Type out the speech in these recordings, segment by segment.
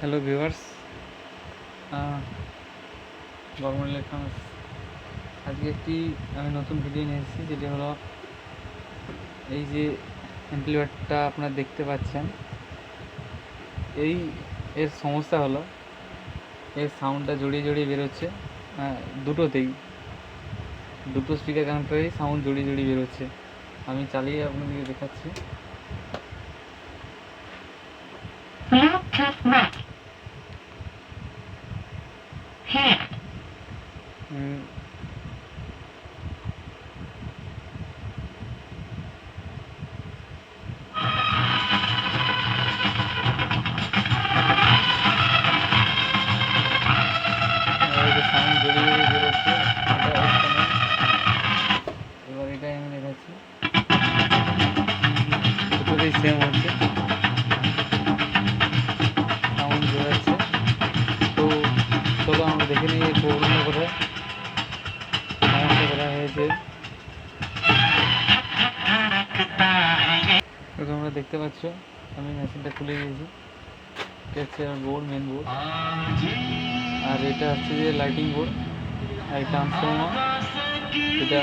Hello viewers, Barman electronics আজকে আমি নতুন ভিডিও নিয়ে এসেছি, যেটি হলো এই যে অ্যাম্পলিফায়ারটা আপনারা দেখতে পাচ্ছেন। এর সমস্যা হলো এর সাউন্ডটা জড়িয়ে জড়িয়ে বেরোচ্ছে, দুটো স্পিকার কানেক্টরেই সাউন্ড জড়িয়ে জড়িয়ে বেরোচ্ছে। আমি চালিয়ে আপনাদেরকে দেখাচ্ছি। সাউন্ড জড়িয়ে জড়িয়ে বেরোচ্ছে, এবার এটাই আমি দেখাচ্ছি। দুটোতেই সেম হচ্ছে, সাউন্ড বেরোচ্ছে। তো চলো আমরা দেখে নিই এই প্রবলেমটা কোথায় করা হয়েছে। তো তোমরা দেখতে পাচ্ছ আমি মেশিনটা খুলে দিয়েছি। এটা হচ্ছে বোর্ড, মেন বোর্ড, আর এটা হচ্ছে যে লাইটিং বোর্ড, আর ট্রান্সফর্মার। এটা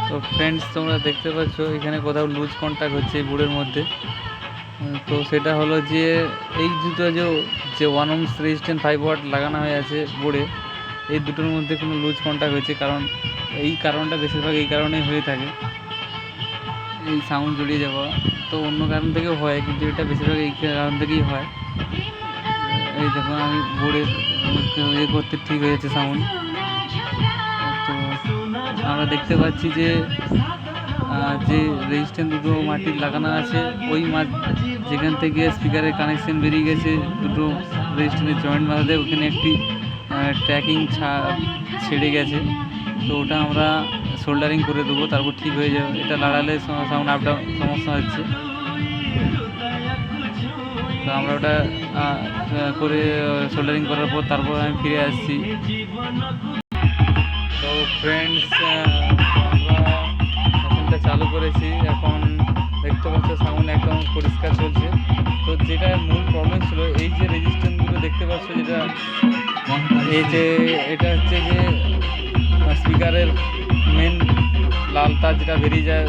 তো ফ্রেন্ডস, তোমরা দেখতে পাচ্ছ এখানে কোথাও লুজ কন্ট্যাক্ট হচ্ছে এই বোর্ডের মধ্যে। তো সেটা হলো যে এই দুটো যে 1 ohms রেজিস্ট্যান্স 5 ওয়াট লাগানো হয়ে আছে বোর্ডে, এই দুটোর মধ্যে কোনো লুজ কন্ট্যাক্ট হয়েছে। এই কারণটা বেশিরভাগ এই কারণেই হয়ে থাকে, এই সাউন্ড জড়িয়ে যাওয়া। তো অন্য কারণ থেকেও হয়, কিন্তু এটা বেশিরভাগ এই কারণ থেকেই হয়। এই দেখুন, আমি বোর্ডে করতে ঠিক হয়ে যাচ্ছে সাউন্ড। তো আমরা দেখতে পাচ্ছি যে রেজিস্ট্যান্স দুটো মাটির লাগানো আছে, যেখান থেকে স্পিকারের কানেকশন বেরিয়ে গেছে দুটো রেজিস্ট্যান্সের জয়েন্ট বাঁধাতে, ওখানে একটি ট্র্যাকিং ছেড়ে গেছে। তো ওটা আমরা সোল্ডারিং করে দেবো, তারপর ঠিক হয়ে যাবে। এটা লাগালে সাউন্ড আপ ডাউন সমস্যা হচ্ছে। তো আমরা ওটা করে সোল্ডারিং করার পর তারপর আমি ফিরে আসছি। তো ফ্রেন্ডস, আমরা মেশিনটা চালু করেছি, এখন দেখতে পাচ্ছ সাউন্ড একদম পরিষ্কার চলছে। তো যেটা মূল প্রবলেম ছিল, এই যে রেজিস্ট্যান্সগুলো দেখতে পাচ্ছ, এটা হচ্ছে যে স্পিকারের মেন লাল তার যেটা বেরিয়ে যায়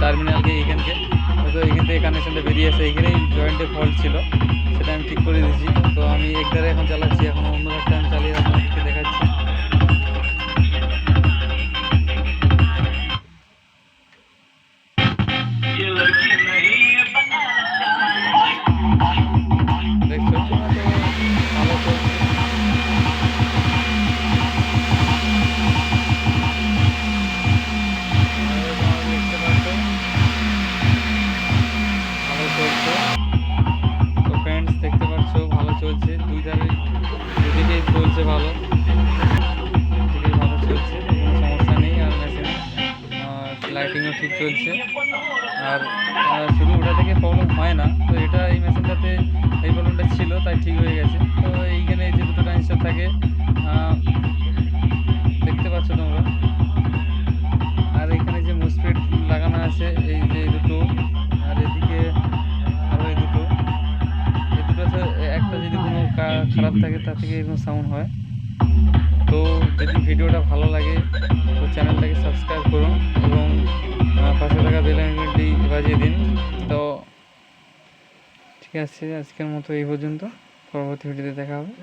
টার্মিনালকে, এইখানকে থেকে কানেকশানটা বেরিয়ে আসে, এইখানেই জয়েন্টে ফল্ট ছিল, সেটা আমি ঠিক করে দিয়েছি। তো আমি একদারে এখন চালাচ্ছি, এখন অন্য একটা আমি চালিয়ে আপনাদেরকে দেখাচ্ছি। তো ফ্রেন্ডস, দেখতে পাচ্ছ ভালো চলছে, দুদিকেই চলছে ভালো, চলছে, কোনো সমস্যা নেই। আর মেশিনে লাইটিংও ঠিক চলছে, আর শুধু ওটা থেকে প্রবলেম হয় না। তো এই মেশিনটাতে এই প্রবলেমটা ছিল, তাই ঠিক হয়ে গেছে। তো এইখানে যে দুটো ট্রানজিস্টর থাকে দেখতে পাচ্ছ তোমরা, আর এখানে যে মসফেট লাগানো আছে, এই যে দুটো, আর এদিকে আরও এই দুটো একটা যদি কোনো খারাপ থাকে, তার থেকে এরকম সাউন্ড হয়। তো যদি ভিডিওটা ভালো লাগে তো চ্যানেলটাকে সাবস্ক্রাইব করুন এবং পাশে থাকা বেল আইকনটি বাজিয়ে দিন। তো ঠিক আছে, আজকের মতো এই পর্যন্ত, পরবর্তী ভিডিওতে দেখা হবে।